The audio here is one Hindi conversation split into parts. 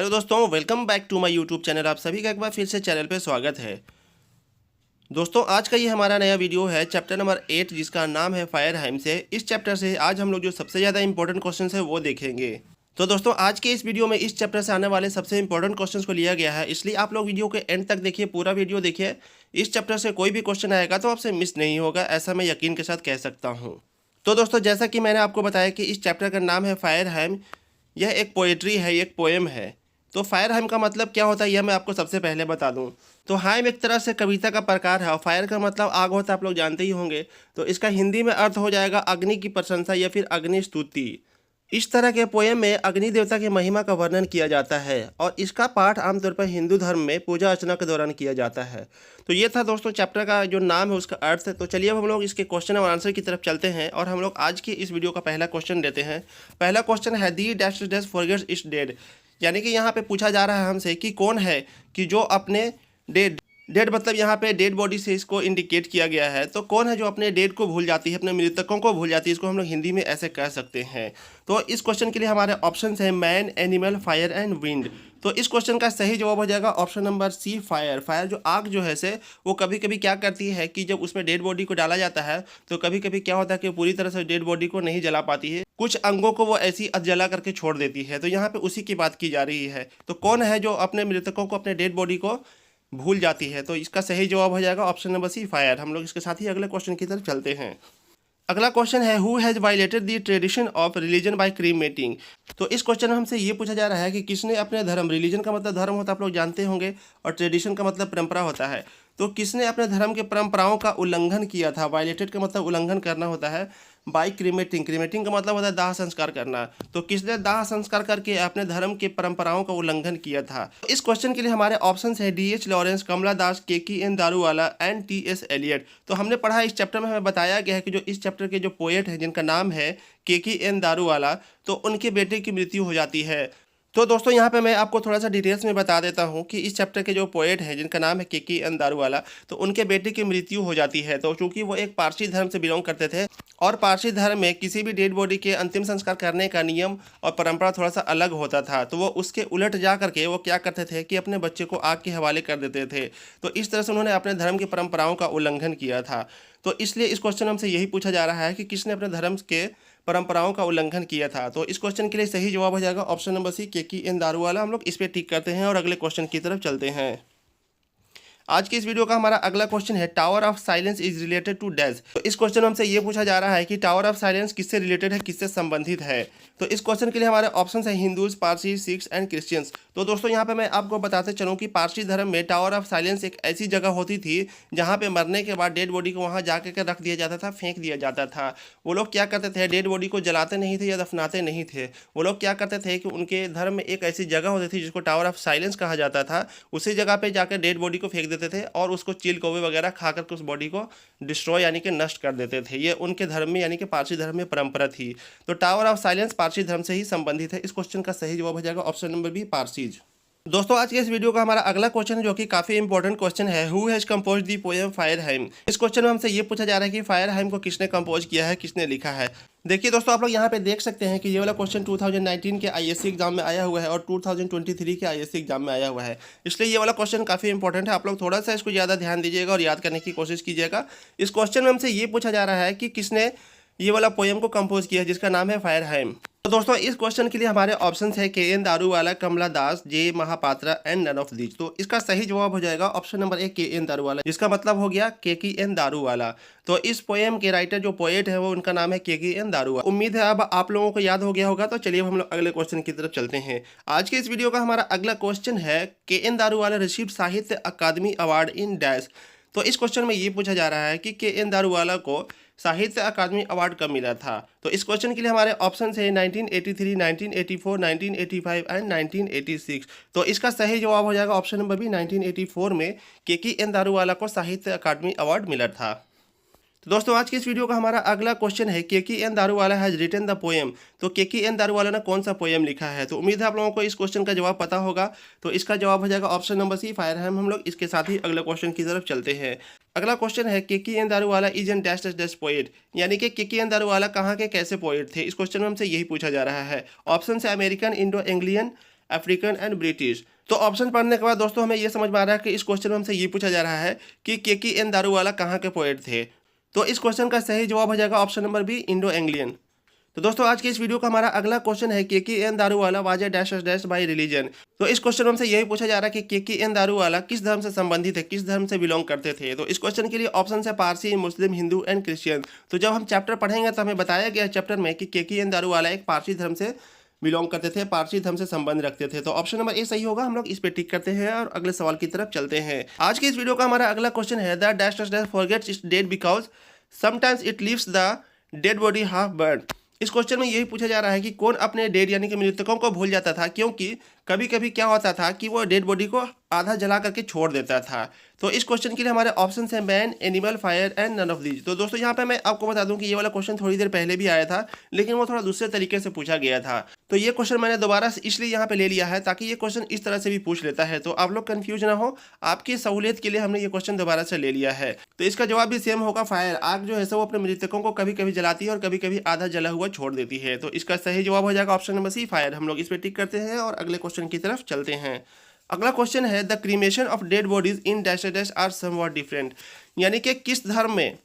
हेलो दोस्तों, welcome back to my YouTube channel. आप सभी का एक बार फिर से चैनल पे स्वागत है। दोस्तों, आज का ये हमारा नया वीडियो है चैप्टर नंबर 8, जिसका नाम है फायरहाइम से। इस चैप्टर से आज हम लोग जो सबसे ज़्यादा इंपॉर्टेंट क्वेश्चन है वो देखेंगे। तो दोस्तों, आज के इस वीडियो में इस चैप्टर से आने वाले सबसे इंपॉर्टेंट क्वेश्चन को लिया गया है, इसलिए आप लोग वीडियो के एंड तक देखिए, पूरा वीडियो देखिए। इस चैप्टर से कोई भी क्वेश्चन आएगा तो आपसे मिस नहीं होगा, ऐसा मैं यकीन के साथ कह सकता हूँ। तो दोस्तों, जैसा कि मैंने आपको बताया कि इस चैप्टर का नाम है फायरहाइम। यह एक पोएट्री है, एक पोएम है। तो फायरहाइम का मतलब क्या होता है यह मैं आपको सबसे पहले बता दूं। तो हाइम एक तरह से कविता का प्रकार है और फायर का मतलब आग होता है, आप लोग जानते ही होंगे। तो इसका हिंदी में अर्थ हो जाएगा अग्नि की प्रशंसा या फिर अग्नि स्तुति। इस तरह के पोएम में अग्नि देवता की महिमा का वर्णन किया जाता है और इसका पाठ आमतौर पर हिंदू धर्म में पूजा अर्चना के दौरान किया जाता है। तो ये था दोस्तों चैप्टर का जो नाम है उसका अर्थ। तो चलिए अब हम लोग इसके क्वेश्चन और आंसर की तरफ चलते हैं और हम लोग आज की इस वीडियो का पहला क्वेश्चन लेते हैं। पहला क्वेश्चन है the dash dash forgets it's dead, यानी कि यहाँ पे पूछा जा रहा है हमसे कि कौन है कि जो अपने डेड डेड मतलब यहाँ पे डेड बॉडी से इसको इंडिकेट किया गया है। तो कौन है जो अपने डेड को भूल जाती है, अपने मृतकों को भूल जाती है, इसको हम लोग हिंदी में ऐसे कह सकते हैं। तो इस क्वेश्चन के लिए हमारे ऑप्शन है man, animal, fire and wind. तो इस क्वेश्चन का सही जवाब हो जाएगा option number C, fire. Fire जो आग जो है से वो कभी कभी क्या करती है कि जब उसमें डेड बॉडी को डाला जाता है तो कभी कभी क्या होता है कि पूरी तरह से डेड बॉडी को नहीं जला पाती है, कुछ अंगों को वो ऐसी जला करके छोड़ देती है। तो यहाँ पे उसी की बात की जा रही है। तो कौन है जो अपने मृतकों को, अपने डेड बॉडी को भूल जाती है? तो इसका सही जवाब हो जाएगा ऑप्शन नंबर सी, फायर। हम लोग इसके साथ ही अगले क्वेश्चन की तरफ चलते हैं। अगला क्वेश्चन है who has violated the tradition of religion by cremating. तो इस क्वेश्चन में हमसे ये पूछा जा रहा है कि किसने अपने धर्म, रिलीजन का मतलब धर्म होता है, आप लोग जानते होंगे, और ट्रेडिशन का मतलब परंपरा होता है। तो किसने अपने धर्म के परंपराओं का उल्लंघन किया था? वायलेटेड का मतलब उल्लंघन करना होता है। बाय क्रीमेटिंग, क्रीमेटिंग का मतलब होता है दाह संस्कार करना। तो किसने दाह संस्कार करके अपने धर्म के परंपराओं का उल्लंघन किया था? तो इस क्वेश्चन के लिए हमारे ऑप्शन है D H. Lawrence, Kamala Das, K K N. Daruwalla and T S. Eliot. तो हमने पढ़ा, इस चैप्टर में हमें बताया गया है कि जो इस चैप्टर के जो पोएट हैं जिनका नाम है के.की.एन. दारूवाला, तो उनके बेटे की मृत्यु हो जाती है। तो दोस्तों, यहाँ पे मैं आपको थोड़ा सा डिटेल्स में बता देता हूँ कि इस चैप्टर के जो पोएट हैं जिनका नाम है के.की.एन. दारूवाला, तो उनके बेटे की मृत्यु हो जाती है। तो चूंकि वो एक पारसी धर्म से बिलोंग करते थे और पारसी धर्म में किसी भी डेड बॉडी के अंतिम संस्कार करने का नियम और परंपरा थोड़ा सा अलग होता था, तो वो उसके उलट जा करके वो क्या करते थे कि अपने बच्चे को आग के हवाले कर देते थे। तो इस तरह से उन्होंने अपने धर्म की परंपराओं का उल्लंघन किया था। तो इसलिए इस क्वेश्चन हमसे यही पूछा जा रहा है कि किसने अपने धर्म के परंपराओं का उल्लंघन किया था। तो इस क्वेश्चन के लिए सही जवाब हो जाएगा ऑप्शन नंबर सी, के.की.एन. दारूवाला। हम लोग इस पे टिक करते हैं और अगले क्वेश्चन की तरफ चलते हैं। आज के इस वीडियो का हमारा अगला क्वेश्चन है tower of silence is related to dash. तो इस क्वेश्चन में हमसे ये पूछा जा रहा है कि टावर ऑफ साइलेंस किससे रिलेटेड है, किससे संबंधित है। तो इस क्वेश्चन के लिए हमारे ऑप्शन है Hindus, Parsi, Sikhs and Christians. तो दोस्तों, यहाँ पे मैं आपको बताते चलूँ कि पारसी धर्म में टावर ऑफ साइलेंस एक ऐसी जगह होती थी जहाँ पे मरने के बाद डेड बॉडी को वहाँ जा के रख दिया जाता था, फेंक दिया जाता था। वो लोग क्या करते थे, डेड बॉडी को जलाते नहीं थे या दफनाते नहीं थे। वो लोग क्या करते थे कि उनके धर्म में एक ऐसी जगह होती थी जिसको टावर ऑफ साइलेंस कहा जाता था। उसी जगह पे जाकर डेड बॉडी को फेंक देते थे और उसको चील कौवे वगैरह खा करके उस बॉडी को डिस्ट्रॉय यानी कि नष्ट कर देते थे। ये उनके धर्म में यानी कि पारसी धर्म में परंपरा थी। तो टावर ऑफ साइलेंस पारसी धर्म से ही संबंधित है। इस क्वेश्चन का सही जवाब हो जाएगा ऑप्शन नंबर बी, पारसीज। दोस्तों, आज के इस वीडियो का हमारा अगला क्वेश्चन है जो कि काफी इंपॉर्टेंट क्वेश्चन है, who has compose the poem fire hymn. इस क्वेश्चन में हमसे ये पूछा जा रहा है कि फायरहाइम को किसने कंपोज किया है, किसने लिखा है। देखिए दोस्तों, आप लोग यहाँ पे देख सकते हैं कि ये वाला क्वेश्चन 2019 के आईएससी एग्जाम में आया हुआ है और 2023 के आईएससी एग्जाम में आया हुआ है, इसलिए ये वाला क्वेश्चन काफी इंपॉर्टेंट है। आप लोग थोड़ा सा इसको ज़्यादा ध्यान दीजिएगा और याद करने की कोशिश कीजिएगा। इस क्वेश्चन में हमसे ये पूछा जा रहा है कि किसने ये वाला पोएम को कंपोज किया है जिसका नाम है फायरहाइम। तो दोस्तों, इस क्वेश्चन के लिए हमारे ऑप्शंस है K N. Daruwala, Kamala Das, J Mahapatra and none of these. तो इसका सही जवाब हो जाएगा option number A, K N. Daruwala, जिसका मतलब हो गया के.की.एन. दारूवाला। तो इस पोएम के राइटर जो पोएट है वो उनका नाम है के.की.एन. दारूवाला। उम्मीद है अब आप लोगों को याद हो गया होगा। तो चलिए हम लोग अगले क्वेश्चन की तरफ चलते हैं। आज के इस वीडियो का हमारा अगला क्वेश्चन है के.एन. दारूवाला रिसीव्ड साहित्य अकादमी अवार्ड इन डैश। तो इस क्वेश्चन में ये पूछा जा रहा है कि के.एन. दारूवाला को साहित्य अकादमी अवार्ड कब मिला था। तो इस क्वेश्चन के लिए हमारे ऑप्शन है 1983, 1984, 1985 एंड 1986। तो इसका सही जवाब हो जाएगा ऑप्शन नंबर बी, 1984 में के.की.एन. दारूवाला को साहित्य अकादमी अवार्ड मिला था। तो दोस्तों, आज के इस वीडियो का हमारा अगला क्वेश्चन है K K N. Daruwalla has written the poem. तो के.की.एन. दारूवाला ने कौन सा पोएम लिखा है। तो उम्मीद है आप लोगों को इस क्वेश्चन का जवाब पता होगा। तो इसका जवाब हो जाएगा ऑप्शन नंबर सी, फायरहाइम। हम लोग इसके साथ ही अगले क्वेश्चन की तरफ चलते हैं। अगला क्वेश्चन है K K N. Daruwalla is an dash dash dash poet, यानी कि के.की.एन. दारूवाला कहाँ के कैसे पोएट थे। इस क्वेश्चन में हमसे यही पूछा जा रहा है। ऑप्शन है American, Indo Anglian, African and British. तो ऑप्शन पढ़ने के बाद दोस्तों हमें ये समझ में आ रहा है कि इस क्वेश्चन में हमसे ये पूछा जा रहा है कि KKN दारूवाला कहाँ के पोएट थे। तो इस क्वेश्चन का सही जवाब हो जाएगा option number B, Indo Anglian. तो दोस्तों आज के इस वीडियो का हमारा अगला क्वेश्चन है KKN Daruwalla was a dash dash by religion. तो इस क्वेश्चन में हमसे यही पूछा जा रहा है कि KKN दारूवाला किस धर्म से संबंधित है, किस धर्म से बिलोंग करते थे। तो इस क्वेश्चन के लिए ऑप्शन है पारसी, मुस्लिम, हिंदू एंड क्रिश्चियन। तो जब हम चैप्टर पढ़ेंगे तो हमें बताया गया चैप्टर में कि KKN दारूवाला एक पारसी धर्म से बिलोंग करते थे, पारसी धर्म से संबंध रखते थे। तो ऑप्शन नंबर ए सही होगा, हम लोग इस पे टिक करते हैं और अगले सवाल की तरफ चलते हैं। आज के इस वीडियो का हमारा अगला क्वेश्चन है the dash dash forgets it's dead because sometimes it leaves the dead body half burn. इस क्वेश्चन में यही पूछा जा रहा है कि कौन अपने डेड यानी कि मृतकों को भूल जाता था, क्योंकि कभी कभी क्या होता था कि वो डेड बॉडी को आधा जला करके छोड़ देता था। तो इस क्वेश्चन के लिए हमारे ऑप्शन है man, animal, fire and none of these. तो दोस्तों यहाँ पे मैं आपको बता दूं कि ये वाला क्वेश्चन थोड़ी देर पहले भी आया था, लेकिन वो थोड़ा दूसरे तरीके से पूछा गया था। तो ये क्वेश्चन मैंने दोबारा से इसलिए यहाँ पे ले लिया है ताकि ये क्वेश्चन इस तरह से भी पूछ लेता है, तो आप लोग कंफ्यूज ना हो, आपकी सहूलियत के लिए हमने ये क्वेश्चन दोबारा से ले लिया है। तो इसका जवाब भी सेम होगा, फायर। आग जो है वो अपने मृतकों को कभी कभी जलाती है और कभी कभी आधा जला हुआ छोड़ देती है। तो इसका सही जवाब हो जाएगा ऑप्शन नंबर सी, फायर। हम लोग इस पर टिक करते हैं और अगले क्वेश्चन की तरफ चलते हैं। अगला क्वेश्चन है the cremation of dead bodies in dash dash are somewhat different. यानी कि किस धर्म में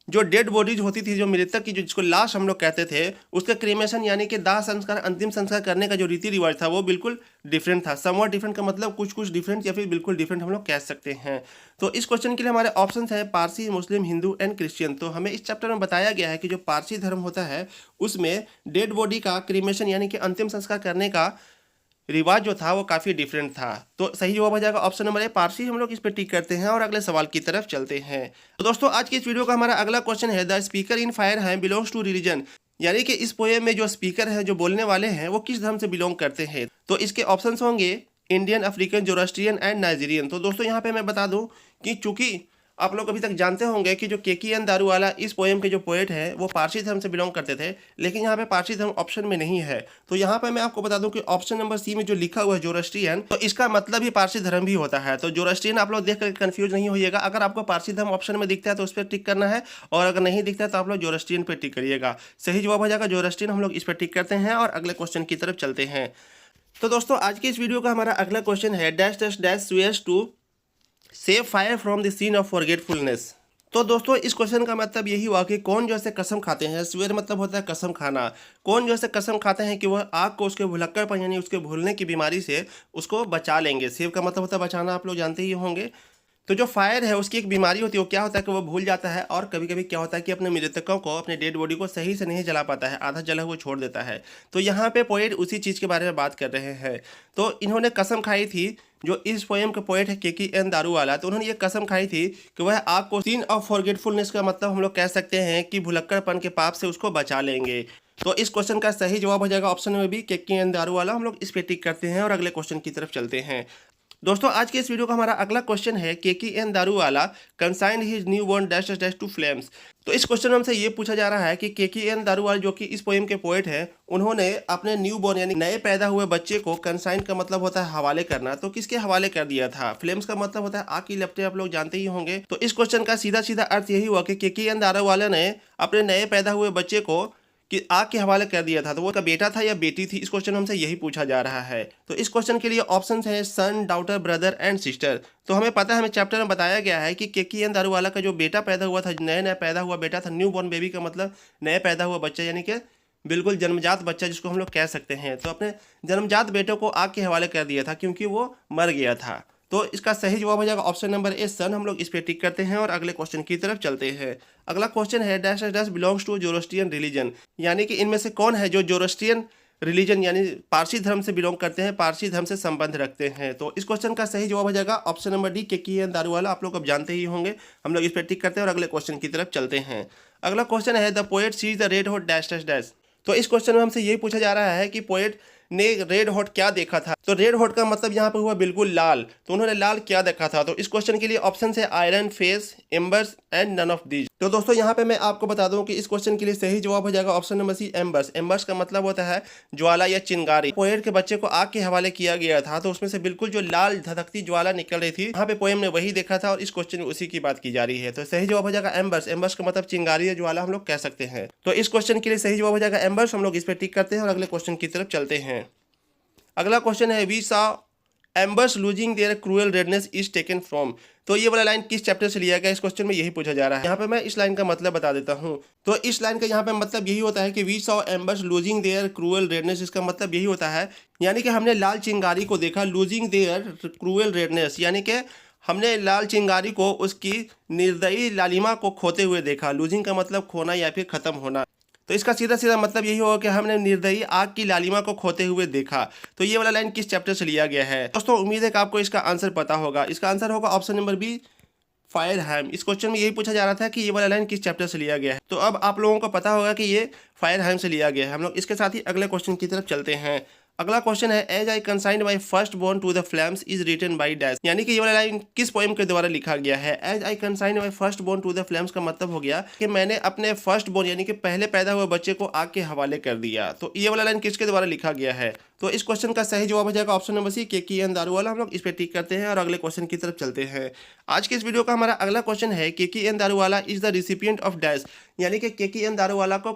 जो डेड बॉडीज होती थी, जो मृतक की, जो जिसको लाश हम लोग कहते थे, उसका क्रीमेशन यानी कि दाह संस्कार, अंतिम संस्कार करने का जो रीति रिवाज था वो बिल्कुल डिफरेंट था। समवॉट डिफरेंट का मतलब कुछ कुछ डिफरेंट या फिर बिल्कुल डिफरेंट हम लोग कह सकते हैं। तो इस क्वेश्चन के लिए हमारे ऑप्शन है पारसी, मुस्लिम, हिंदू एंड क्रिश्चियन। तो हमें इस चैप्टर में बताया गया है कि जो पारसी धर्म होता है उसमें डेड बॉडी का क्रीमेशन यानी कि अंतिम संस्कार करने का रिवाज जो था वो काफ़ी डिफरेंट था। तो सही जवाब हो जाएगा ऑप्शन नंबर ए, पारसी। हम लोग इस पर टिक करते हैं और अगले सवाल की तरफ चलते हैं। तो दोस्तों आज की इस वीडियो का हमारा अगला क्वेश्चन है द स्पीकर इन फायर है बिलोंग्स टू रिलीजन। यानी कि इस पोएम में जो स्पीकर है, जो बोलने वाले हैं, वो किस धर्म से बिलोंग करते हैं। तो इसके ऑप्शंस होंगे Indian, African, Zoroastrian and Nigerian. तो दोस्तों यहाँ पे मैं बता दूं कि चूंकि आप लोग अभी तक जानते होंगे कि जो KKN दारूवाला इस पोएम के जो पोएट हैं वो पारसी धर्म से बिलोंग करते थे, लेकिन यहाँ पे पारसी धर्म ऑप्शन में नहीं है। तो यहाँ पे मैं आपको बता दूं कि ऑप्शन नंबर सी में जो लिखा हुआ है जोरास्ट्रियन, तो इसका मतलब ही पारसी धर्म भी होता है। तो जोरास्ट्रियन आप लोग देख कर कंफ्यूज नहीं होइएगा। अगर आपको पारसी धर्म ऑप्शन में दिखता है तो उस पर टिक करना है, और अगर नहीं दिखता है तो आप लोग जोरास्ट्रियन पर टिक करिएगा। सही जवाब हो जाएगा जोरास्ट्रियन। हम लोग इस पर टिक करते हैं और अगले क्वेश्चन की तरफ चलते हैं। तो दोस्तों आज की इस वीडियो का हमारा अगला क्वेश्चन है dash dash dash swears to save fire from the scene of forgetfulness. तो दोस्तों इस क्वेश्चन का मतलब यही हुआ कि कौन जो है कसम खाते हैं। स्वेयर मतलब होता है कसम खाना। कौन जो है कसम खाते हैं कि वह आग को उसके भुलक्कड़पन यानी उसके भूलने की बीमारी से उसको बचा लेंगे। सेव का मतलब होता है बचाना, आप लोग जानते ही होंगे। तो जो फायर है उसकी एक बीमारी होती है, वो क्या होता है कि वो भूल जाता है, और कभी कभी क्या होता है कि अपने मृतकों को, अपने डेड बॉडी को सही से नहीं जला पाता है, आधा जला हुआ छोड़ देता है। तो यहाँ पे पोएट उसी चीज़ के बारे में बात कर रहे हैं। तो इन्होंने कसम खाई थी, जो इस पोएम के पोएट है KKN दारूवाला, तो उन्होंने ये कसम खाई थी कि वह आग को, सीन ऑफ फॉरगेटफुलनेस का मतलब हम लोग कह सकते हैं कि भुलक्कड़पन के पाप से उसको बचा लेंगे। तो इस क्वेश्चन का सही जवाब हो जाएगा ऑप्शन में भी, KKN दारूवाला। हम लोग इस पे टिक करते हैं और अगले क्वेश्चन की तरफ चलते हैं। दोस्तों आज के इस वीडियो का हमारा अगला क्वेश्चन है KKN Daruwalla consigned his new born dash dash to flames. तो इस क्वेश्चन में हमसे ये पूछा जा रहा है कि KKN दारूवाला जो कि इस पोएम के पोएट हैं, उन्होंने अपने न्यू बॉर्न यानी नए पैदा हुए बच्चे को, कंसाइन का मतलब होता है हवाले करना, तो किसके हवाले कर दिया था। फ्लेम्स का मतलब होता है आग की लपटें, आप लोग जानते ही होंगे। तो इस क्वेश्चन का सीधा सीधा अर्थ यही हुआ कि KKN दारूवाला ने अपने नए पैदा हुए बच्चे को कि आग के हवाले कर दिया था। तो वो का बेटा था या बेटी थी, इस क्वेश्चन में हमसे यही पूछा जा रहा है। तो इस क्वेश्चन के लिए ऑप्शन है सन, डॉटर, ब्रदर एंड सिस्टर। तो हमें पता है, हमें चैप्टर में बताया गया है कि KKN दारूवाला का जो बेटा पैदा हुआ था, नया नया पैदा हुआ बेटा था, न्यू बॉर्न बेबी का मतलब नया पैदा हुआ बच्चा, यानी कि बिल्कुल जन्मजात बच्चा जिसको हम लोग कह सकते हैं। तो अपने जन्मजात बेटे को आग के हवाले कर दिया था क्योंकि वो मर गया था। तो इसका सही जवाब हो जाएगा ऑप्शन नंबर ए, सन। हम लोग इस पे टिक करते हैं और अगले क्वेश्चन की तरफ चलते हैं। अगला क्वेश्चन है dash dash belongs to Zoroastrian religion. यानी कि इनमें से कौन है जो जोरोस्ट्रियन रिलीजन यानी पारसी धर्म से बिलोंग करते हैं, पारसी धर्म से संबंध रखते हैं। तो इस क्वेश्चन का सही जवाब हो जाएगा option number D, KKN Daruwalla. आप लोग अब जानते ही होंगे। हम लोग इस पर टिक करते हैं और अगले क्वेश्चन की तरफ चलते हैं। अगला क्वेश्चन है the poet sees the red hot dash dash dash. तो इस क्वेश्चन में हमसे यही पूछा जा रहा है कि पोएट ने रेड हॉट क्या देखा था। तो रेड हॉट का मतलब यहाँ पे हुआ बिल्कुल लाल। तो उन्होंने लाल क्या देखा था। तो इस क्वेश्चन के लिए ऑप्शन है iron, face, embers and none of these. तो दोस्तों यहाँ पे मैं आपको बता दूं कि इस क्वेश्चन के लिए सही जवाब हो जाएगा ऑप्शन नंबर सी, एम्बर्स। एम्बर्स का मतलब होता है ज्वाला या चिंगारी। पोएट के बच्चे को आग के हवाले किया गया था, तो उसमें से बिल्कुल जो लाल धधकती ज्वाला निकल रही थी, यहाँ पे पोएम ने वही देखा था और इस क्वेश्चन में उसी की बात की जा रही है। तो सही जवाब हो जाएगा एम्बर्स। एम्बर्स का मतलब चिंगारी या ज्वाला हम लोग कह सकते हैं। तो इस क्वेश्चन के लिए सही जवाब हो जाएगा एम्बर्स। हम लोग इस पर टिक करते हैं और अगले क्वेश्चन की तरफ चलते हैं। अगला क्वेश्चन है we saw embers losing their cruel redness is taken from. तो ये वाला लाइन किस चैप्टर से लिया गया, इस क्वेश्चन में यही पूछा जा रहा है। यहाँ पे मैं इस लाइन का मतलब बता देता हूँ। तो इस लाइन का यहाँ पे मतलब यही होता है कि we saw embers losing their cruel redness, इसका मतलब यही होता है यानी कि हमने लाल चिंगारी को देखा, लूजिंग देयर क्रूअल रेडनेस यानी कि हमने लाल चिंगारी को उसकी निर्दयी लालिमा को खोते हुए देखा। लूजिंग का मतलब खोना या फिर ख़त्म होना। तो इसका सीधा सीधा मतलब यही होगा कि हमने निर्दयी आग की लालिमा को खोते हुए देखा। तो ये वाला लाइन किस चैप्टर से लिया गया है दोस्तों? उम्मीद है कि आपको इसका आंसर पता होगा। इसका आंसर होगा ऑप्शन नंबर बी, फायरहाइम। इस क्वेश्चन में यही पूछा जा रहा था कि ये वाला लाइन किस चैप्टर से लिया गया है। तो अब आप लोगों को पता होगा कि ये फायरहाइम से लिया गया है। हम लोग इसके साथ ही अगले क्वेश्चन की तरफ चलते हैं। अगला क्वेश्चन है as I consigned my first born to the flames is written by dash, यानी कि ये वाला लाइन किस पोएम के द्वारा लिखा गया है। As I consigned my first born to the flames का मतलब हो गया कि मैंने अपने फर्स्ट बोर्न यानी कि पहले पैदा हुए बच्चे को आग के हवाले कर दिया। तो ये वाला लाइन किसके द्वारा लिखा गया है? तो इस क्वेश्चन का सही जवाब हो जाएगा option number C, KKN Daruwalla. हम लोग इस पर टिक करते हैं और अगले क्वेश्चन की तरफ चलते हैं। आज के इस वीडियो का हमारा अगला क्वेश्चन है KKN Daruwalla is the recipient of dash, यानी कि KKN दारूवाला को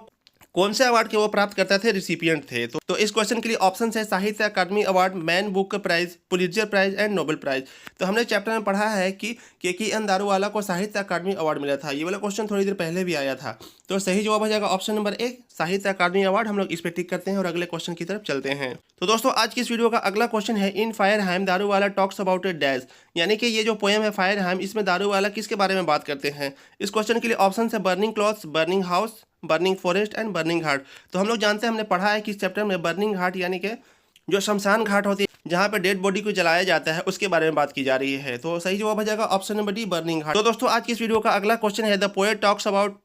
कौन से अवार्ड के वो प्राप्त करते थे, रिसिपिएंट थे। तो इस क्वेश्चन के लिए ऑप्शन है Sahitya Akademi award, Man Booker prize, Pulitzer prize and Nobel prize. तो हमने चैप्टर में पढ़ा है कि KKN दारूवाला को साहित्य अकादमी अवार्ड मिला था। ये वाला क्वेश्चन थोड़ी देर पहले भी आया था। तो सही जवाब हो जाएगा ऑप्शन नंबर 1, साहित्य अकादमी अवार्ड। हम लोग इस पर टिक करते हैं और अगले क्वेश्चन की तरफ चलते हैं। तो दोस्तों आज की इस वीडियो का अगला क्वेश्चन है in fire hymn Daruwalla talks about a dash, यानी कि ये जो पोएम है फायरहाइम, इसमें दारूवाला किसके बारे में बात करते हैं। इस क्वेश्चन के लिए ऑप्शन है burning clothes, burning house, burning forest and burning heart. तो हम लोग जानते हैं, हमने पढ़ा है कि इस चैप्टर में बर्निंग हार्ट यानी कि जो शमशान घाट होती है जहाँ पे डेड बॉडी को जलाया जाता है उसके बारे में बात की जा रही है। तो सही जवाब हो जाएगा option number D, burning heart. तो दोस्तों आज की इस वीडियो का अगला क्वेश्चन है the poet talks about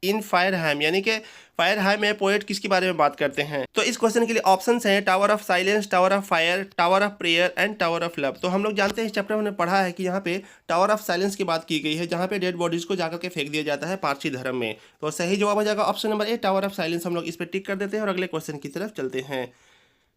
in fire hymn, यानी कि फायरहाइम में पोएट किसके बारे में बात करते हैं। तो इस क्वेश्चन के लिए ऑप्शंस हैं tower of silence, tower of fire, tower of prayer and tower of love. तो हम लोग जानते हैं इस चैप्टर में हमने पढ़ा है कि यहाँ पे टावर ऑफ साइलेंस की बात की गई है, जहाँ पे डेड बॉडीज को जाकर के फेंक दिया जाता है पारसी धर्म में। तो सही जवाब हो जाएगा option number A, tower of silence. हम लोग इस पर टिक कर देते हैं और अगले क्वेश्चन की तरफ चलते हैं।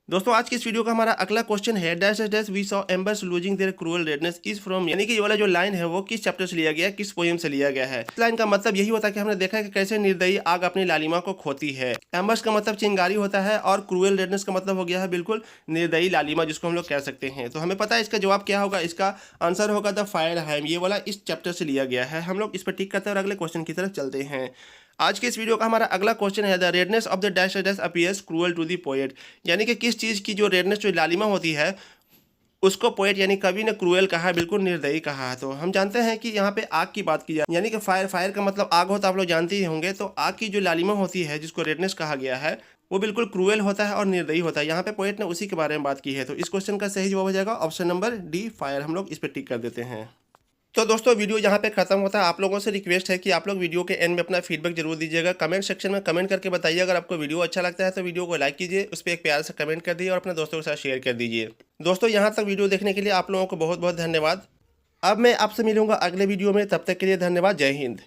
दोस्तों आज की इस वीडियो का हमारा अगला क्वेश्चन है dash dash we saw embers losing their cruel redness is from, यानी कि ये वाला जो लाइन है वो किस चैप्टर से लिया गया है, किस पोएम से लिया गया है। इस लाइन का मतलब यही होता है कि हमने देखा है कि कैसे निर्दयी आग अपनी लालिमा को खोती है। एम्बर्स का मतलब चिंगारी होता है और क्रूअल रेडनेस का मतलब हो गया है बिल्कुल निर्दयी लालिमा, जिसको हम लोग कह सकते हैं। तो हमें पता है इसका जवाब क्या होगा, इसका आंसर होगा द फायरहाइम। ये वाला इस चैप्टर से लिया गया है। हम लोग इस पर टिक करते हैं और अगले क्वेश्चन की तरफ चलते हैं। आज के इस वीडियो का हमारा अगला क्वेश्चन है the redness of the dash dash appears cruel to the poet, यानी कि किस चीज़ की जो रेडनेस जो लालिमा होती है उसको पोएट यानी कवि ने क्रूएल कहा है, बिल्कुल निर्दयी कहा है। तो हम जानते हैं कि यहाँ पे आग की बात की जाए, यानी कि फायर, फायर का मतलब आग होता है, आप लोग जानते ही होंगे। तो आग की जो लालिमा होती है जिसको रेडनेस कहा गया है वो बिल्कुल क्रूएल होता है और निर्दयी होता है। यहाँ पे पोएट ने उसी के बारे में बात की है। तो इस क्वेश्चन का सही जवाब हो जाएगा ऑप्शन नंबर डी, फायर। हम लोग इस पर टिक कर देते हैं। तो दोस्तों वीडियो यहाँ पे खत्म होता है। आप लोगों से रिक्वेस्ट है कि आप लोग वीडियो के एंड में अपना फीडबैक जरूर दीजिएगा। कमेंट सेक्शन में कमेंट करके बताइए। अगर आपको वीडियो अच्छा लगता है तो वीडियो को लाइक कीजिए, उस पर एक प्यार से कमेंट कर दीजिए और अपने दोस्तों के साथ शेयर कर दीजिए। दोस्तों यहाँ तक वीडियो देखने के लिए आप लोगों को बहुत बहुत धन्यवाद। अब मैं आपसे मिलूंगा अगले वीडियो में, तब तक के लिए धन्यवाद। जय हिंद।